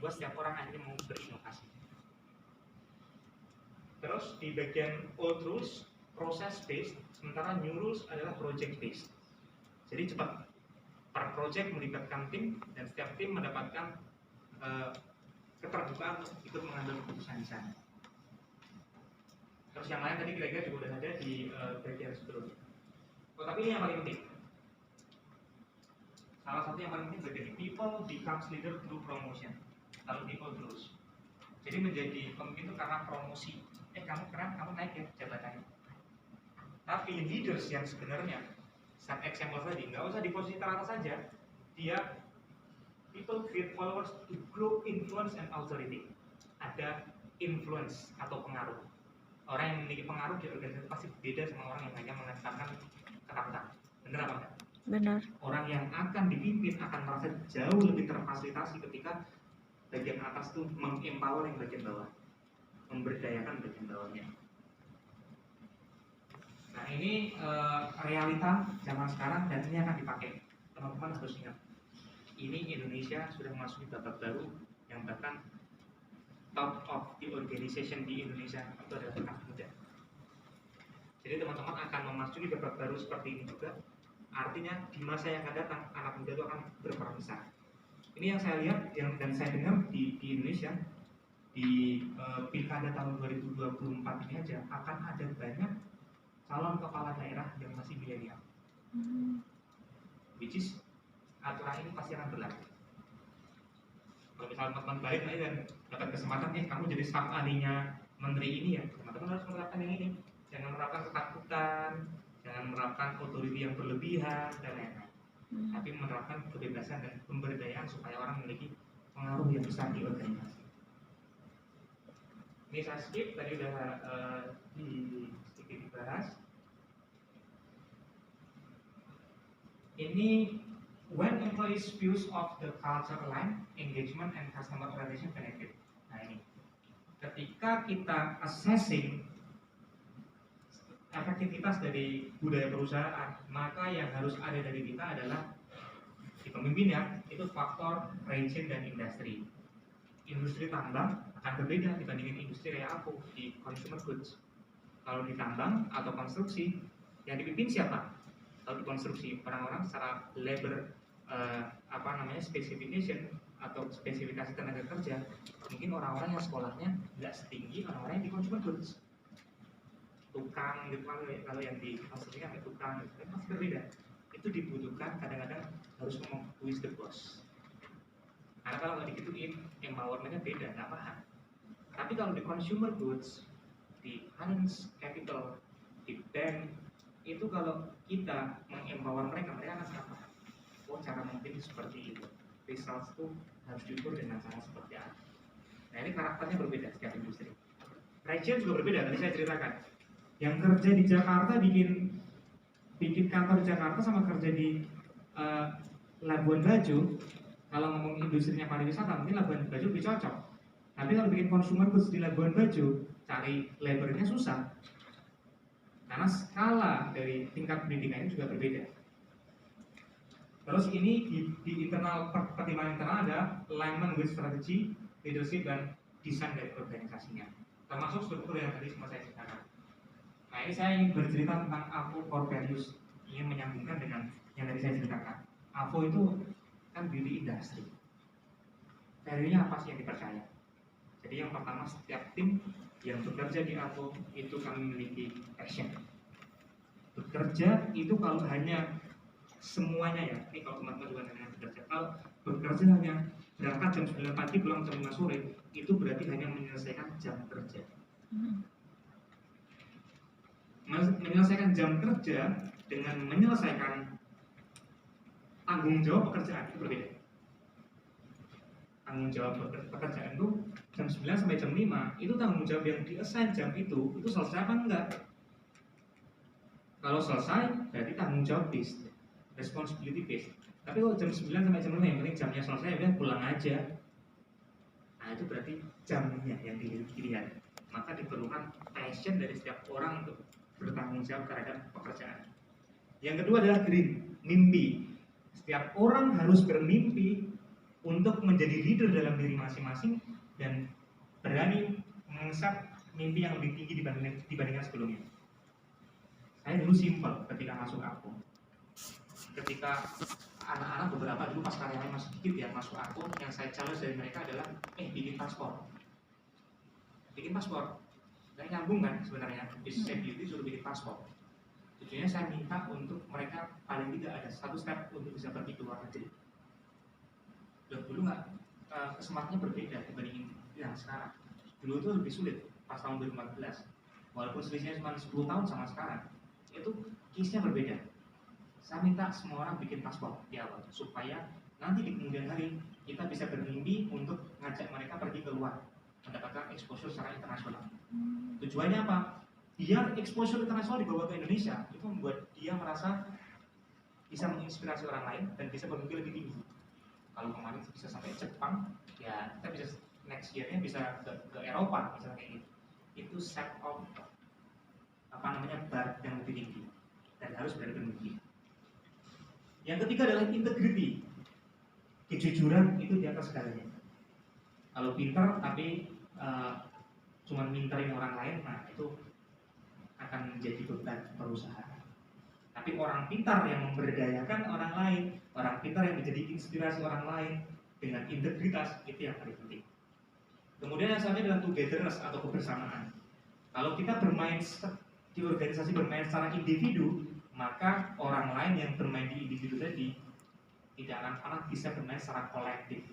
membuat setiap orang akhirnya mau berinovasi. Terus di bagian old rules, process based, sementara new rules adalah project based. Jadi cepat. Per project melibatkan tim dan setiap tim mendapatkan keterbukaan untuk ikut mengambil keputusan di sana. Terus yang lain tadi kira-kira juga udah ada di bagian sebelumnya. Oh, tapi ini yang paling penting. Salah satu yang paling penting bagian ini, people becomes leader through promotion. Lalu people terus. Jadi menjadi pemimpin itu karena promosi. Kamu keren, kamu naik ya jabatannya. Tapi leaders yang sebenarnya, set example tadi, nggak usah di posisi teratas saja. Dia people create followers to grow influence and authority. Ada influence atau pengaruh. Orang yang memiliki pengaruh di organisasi pasti beda sama orang yang hanya mengesankan ketakutan. Benar apa enggak? Benar. Orang yang akan dipimpin akan merasa jauh lebih terfasilitasi ketika bagian atas itu mengempower yang bagian bawah, memberdayakan bagian bawahnya. Nah ini realita zaman sekarang dan ini akan dipakai. Teman-teman harus ingat, ini Indonesia sudah memasuki babak baru yang bahkan top of the organization di Indonesia itu adalah anak muda. Jadi teman-teman akan memasuki babak baru seperti ini juga. Artinya di masa yang akan datang anak muda itu akan berperan besar. Ini yang saya lihat dan saya dengar di Indonesia di pilkada tahun 2024 ini aja akan ada banyak calon kepala daerah yang masih milenial. Which is aturan ini pasti akan berlaku. Kalau misalnya teman-teman baik dan dapat kesempatan kamu jadi staf ahlinya menteri ini ya, teman-teman harus menerapkan yang ini. Jangan menerapkan ketakutan, jangan menerapkan otoriti yang berlebihan dan lain-lain. Tapi menerapkan kebebasan dan pemberdayaan supaya orang memiliki pengaruh yang besar di organisasi. Ini saya skip, tadi udah sedikit dibahas. Ini when employees views of the culture align, engagement and customer relation benefit. Nah ini, ketika kita assessing efektivitas dari budaya perusahaan, maka yang harus ada dari kita adalah di pemimpin ya, itu faktor region dan industri. Industri tambang akan berbeda dibandingin industri kayak aku di consumer goods. Kalau di tambang atau konstruksi, yang dipimpin siapa? Kalau di konstruksi, orang-orang secara labor specification atau spesifikasi tenaga kerja, mungkin orang-orang yang sekolahnya nggak setinggi orang-orang yang di consumer goods. Tukang gitu, kalau yang di konstruksi kan tukang gitu, pasti berbeda. Itu dibutuhkan kadang-kadang harus ngomong who is the boss. Karena kalau nggak digituin, empowermentnya beda, nggak paham. Tapi kalau di consumer goods, di finance capital, di bank, itu kalau kita mengempower mereka akan sangat paham. Oh, cara mungkin seperti itu. Results itu harus diukur dengan cara seperti apa. Nah ini karakternya berbeda setiap industri. Region juga berbeda, tadi saya ceritakan. Yang kerja di Jakarta bikin kantor di Jakarta sama kerja di Labuan Bajo, kalau ngomong industrinya pariwisata mungkin Labuan Bajo lebih cocok. Tapi kalau bikin consumer goods di Labuan Bajo, cari labornya susah. Karena skala dari tingkat pendidikannya juga berbeda. Terus ini di internal pertimbangan internal ada alignment with strategy, leadership dan desain dari organisasinya. Termasuk struktur yang tadi semua saya ceritakan. Nah ini saya ingin bercerita tentang AVO core values, ingin menyambungkan dengan yang tadi saya ceritakan. AVO itu kan beauty industry. Value-nya apa sih yang dipercaya? Jadi yang pertama, setiap tim yang bekerja di AVO itu kami memiliki passion. Bekerja itu kalau hanya semuanya ya, ini kalau teman-teman juga hanya bekerja, kalau bekerja hanya berangkat jam 9 pagi pulang jam 5 sore, itu berarti hanya menyelesaikan jam kerja. Menyelesaikan jam kerja dengan menyelesaikan tanggung jawab pekerjaan itu berbeda. Tanggung jawab pekerjaan itu jam 9 sampai jam 5 itu tanggung jawab yang di-assign jam itu selesai apa enggak? Kalau selesai berarti tanggung jawab based, responsibility based. Tapi kalau jam 9 sampai jam 5 yang penting jamnya selesai udah pulang aja. Nah itu berarti jamnya yang dilihat. Maka diperlukan passion dari setiap orang untuk bertanggung jawab terhadap pekerjaan. Yang kedua adalah dream, mimpi. Setiap orang harus bermimpi untuk menjadi leader dalam diri masing-masing dan berani mengesak mimpi yang lebih tinggi dibandingkan sebelumnya. Saya dulu simpel ketika masuk aku. Ketika anak-anak beberapa dulu pas karyawan masih dikit ya masuk aku, yang saya challenge dari mereka adalah bikin paspor. Bikin paspor. Nggak nyambung kan sebenarnya, business beauty suruh bikin paspor. Tujuannya saya minta untuk mereka paling tidak ada satu step untuk bisa pergi ke luar negeri. Dulu nggak kesempatannya berbeda dibandingin yang sekarang. Dulu itu lebih sulit pas tahun 2014, walaupun selisihnya cuma 10 tahun sama sekarang, itu case-nya berbeda. Saya minta semua orang bikin paspor di awal supaya nanti di kemudian hari kita bisa bermimpi untuk ngajak mereka pergi keluar mendapatkan exposure secara internasional. Tujuannya apa? Biar exposure internasional dibawa ke Indonesia itu membuat dia merasa bisa menginspirasi orang lain dan bisa bermimpi lebih tinggi. Kalau kemarin bisa sampai Jepang, ya kita bisa next year-nya bisa ke Eropa misalnya kayak gitu. Itu set of bar yang lebih tinggi dan harus berani bermimpi. Yang ketiga adalah integrity. Kejujuran itu di atas segalanya. Kalau pintar tapi cuma minterin orang lain, nah itu akan menjadi beban perusahaan. Tapi orang pintar yang memberdayakan orang lain, orang pintar yang menjadi inspirasi orang lain dengan integritas, itu yang paling penting. Kemudian yang selanjutnya adalah togetherness atau kebersamaan. Kalau kita bermain di organisasi bermain secara individu, maka orang lain yang bermain di individu tadi tidak akan pernah bisa bermain secara kolektif,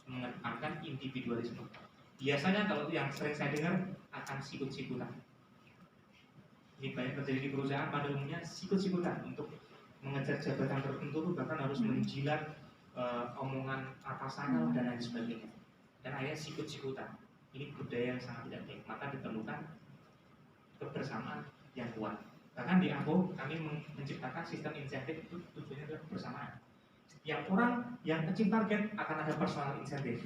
mengedepankan individualisme. Biasanya kalau yang sering saya dengar akan sikut-sikutan. Ini banyak terjadi di perusahaan, pada umumnya sikut-sikutan untuk mengejar jabatan tertentu, bahkan harus menjilat omongan atasannya dan lain sebagainya. Dan akhirnya sikut-sikutan. Ini budaya yang sangat tidak baik. Maka diperlukan kebersamaan yang kuat. Bahkan di Ambo kami menciptakan sistem insentif itu tujuannya adalah kebersamaan. Setiap orang yang achieve target akan ada personal insentif.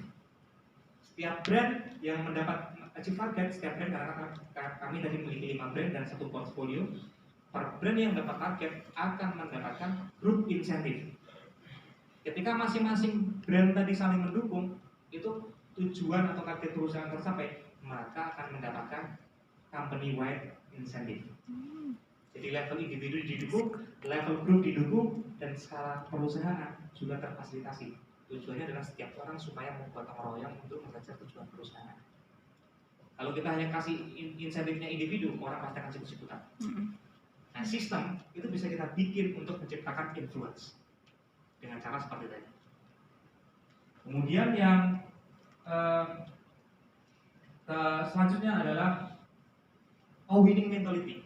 Setiap brand yang mendapat achieve target, setiap brand, karena kami tadi memiliki 5 brand dan 1 portfolio, per brand yang dapat target akan mendapatkan group insentif. Ketika masing-masing brand tadi saling mendukung, itu tujuan atau target perusahaan tercapai, maka akan mendapatkan company-wide insentif. Jadi level individu didukung, level grup didukung, dan skala perusahaan juga terfasilitasi. Tujuannya adalah setiap orang supaya bergotong royong untuk mengejar tujuan perusahaan. Kalau kita hanya kasih insentifnya individu, orang pasti akan sikut-sikutan. Nah, sistem itu bisa kita bikin untuk menciptakan influence dengan cara seperti tadi. Kemudian yang selanjutnya adalah winning mentality.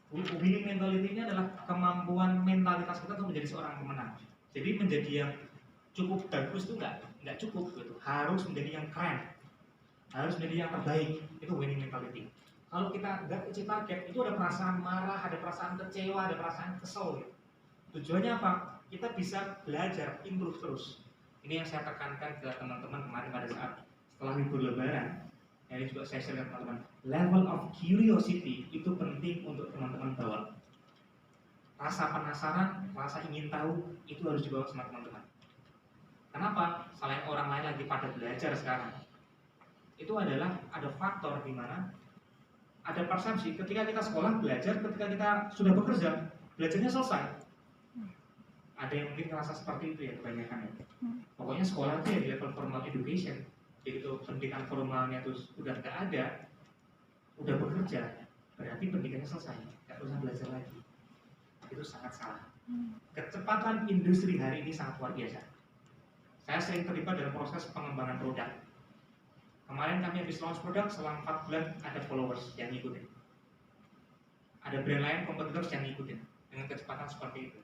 Winning mentality-nya adalah kemampuan mentalitas kita untuk menjadi seorang pemenang. Jadi menjadi yang cukup bagus itu nggak cukup gitu. Harus menjadi yang keren, harus menjadi yang terbaik. Itu winning mentality. Kalau kita nggak achieve target, itu ada perasaan marah, ada perasaan kecewa, ada perasaan kesel gitu. Tujuannya apa? Kita bisa belajar, improve terus. Ini yang saya tekankan ke teman-teman kemarin pada saat setelah libur lebaran. Ini juga saya share ke teman-teman. Level of curiosity itu penting untuk teman-teman bawa. Rasa penasaran, rasa ingin tahu itu harus dibawa sama teman-teman. Kenapa? Selain orang lain lagi pada belajar sekarang, itu adalah ada faktor di mana ada persepsi ketika kita sekolah belajar, ketika kita sudah bekerja, belajarnya selesai. Ada yang mungkin merasa seperti itu ya kebanyakan ya. Pokoknya sekolah itu ya di level formal education. Begitu pendidikan formalnya itu sudah nggak ada, udah bekerja, berarti pendidikannya selesai, nggak usah belajar lagi. Itu sangat salah. Kecepatan industri hari ini sangat luar biasa. Saya sering terlibat dalam proses pengembangan produk. Kemarin kami habis launch produk, selang 4 bulan ada followers yang ngikutin. Ada brand lain, kompetitors yang ngikutin dengan kecepatan seperti itu.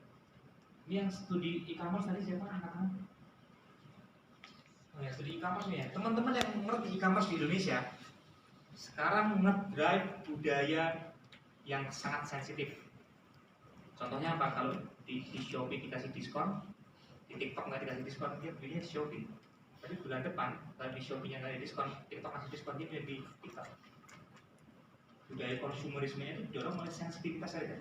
Ini yang studi e-commerce tadi siapa angkatan? Oh ya, studi e-commerce nih ya. Teman-teman yang mengerti e-commerce di Indonesia sekarang nge-drive budaya yang sangat sensitif. Contohnya apa? Kalau di Shopee dikasih diskon, di TikTok nggak dikasih diskon, dia belinya Shopee. Tapi bulan depan, kalau di Shopee-nya nggak ada diskon, TikTok kasih diskon, dia beli di TikTok. Budaya konsumerismenya itu didorong oleh sensitivitas saja.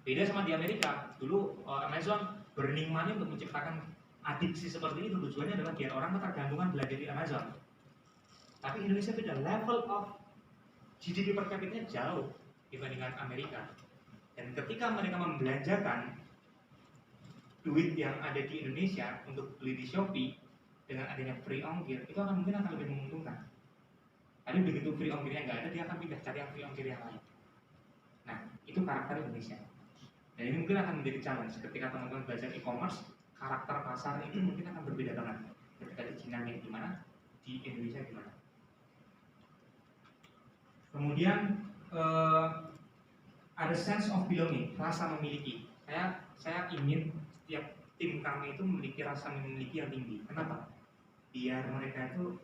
Beda sama di Amerika. Dulu Amazon burning money untuk menciptakan adiksi seperti itu tujuannya adalah biar orang ketergantungan belanja di Amazon. Tapi Indonesia beda, level of GDP per kapitanya jauh dibandingkan Amerika. Dan ketika mereka membelanjakan duit yang ada di Indonesia untuk beli di Shopee dengan adanya free ongkir, itu mungkin akan lebih menguntungkan. Tapi begitu free ongkirnya nggak ada, dia akan pindah cari yang free ongkir yang lain. Nah, itu karakter Indonesia. Dan ini mungkin akan menjadi challenge ketika teman-teman belajar e-commerce, karakter pasar itu mungkin akan berbeda banget. Ketika di Cina gimana, di Indonesia gimana. Kemudian ada sense of belonging, rasa memiliki. Saya ingin setiap tim kami itu memiliki rasa memiliki yang tinggi. Kenapa? Biar mereka itu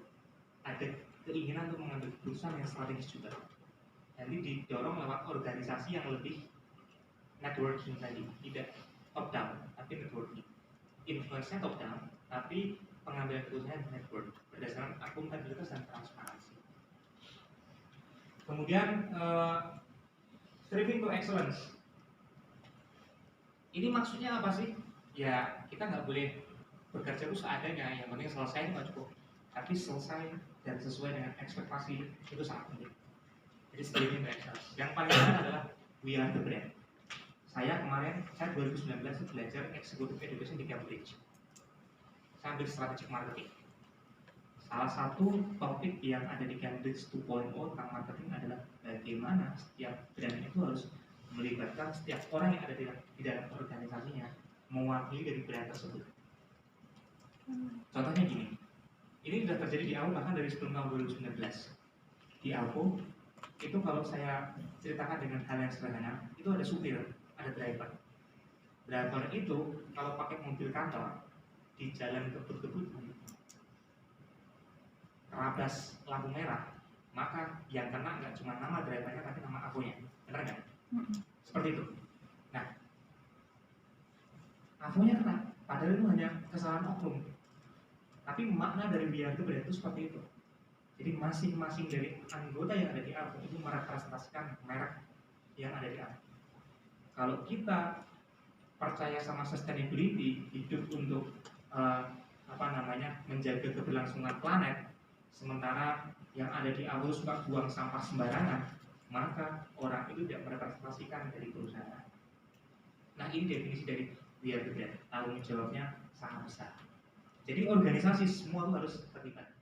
ada keinginan untuk mengambil perusahaan yang strategis juga. Jadi didorong lewat organisasi yang lebih networking tadi, tidak top down, tapi networking. Influence-nya top down, tapi pengambilan keputusan network berdasarkan akuntabilitas dan transparansi. Kemudian striving to excellence. Ini maksudnya apa sih? Ya kita nggak boleh bekerja itu seadanya, yang penting selesai itu nggak cukup. Tapi selesai dan sesuai dengan ekspektasi itu sangat penting. Jadi striving to excellence. Yang paling penting adalah we are the brand. Saya 2019 itu belajar executive education di Cambridge. Saya ambil strategic marketing. Salah satu topik yang ada di Cambridge 2.0 tentang marketing adalah bagaimana setiap brand itu harus melibatkan setiap orang yang ada di dalam organisasinya mewakili dari brand tersebut. Contohnya gini, ini sudah terjadi di awal bahkan dari sebelum tahun 2019. Di Alpo itu kalau saya ceritakan dengan hal yang sederhana, itu ada supir, ada driver. Driver itu kalau pakai mobil kantor di jalan kebut-kebut terabas lampu merah, maka yang kena nggak cuma nama drivernya tapi nama aponya, benar nggak? Seperti itu. Nah, aponya kena, padahal itu hanya kesalahan oknum. Tapi makna dari biar itu seperti itu. Jadi masing-masing dari anggota yang ada di Alpo itu merepresentasikan merek yang ada di Alpo. Kalau kita percaya sama sustainability, hidup untuk menjaga keberlangsungan planet, sementara yang ada di Alpo suka buang sampah sembarangan, maka orang itu tidak merepresentasikan dari perusahaan. Nah, ini definisi dari we are the brand. Tanggung jawabnya sangat besar. Jadi organisasi semua itu harus terlibat.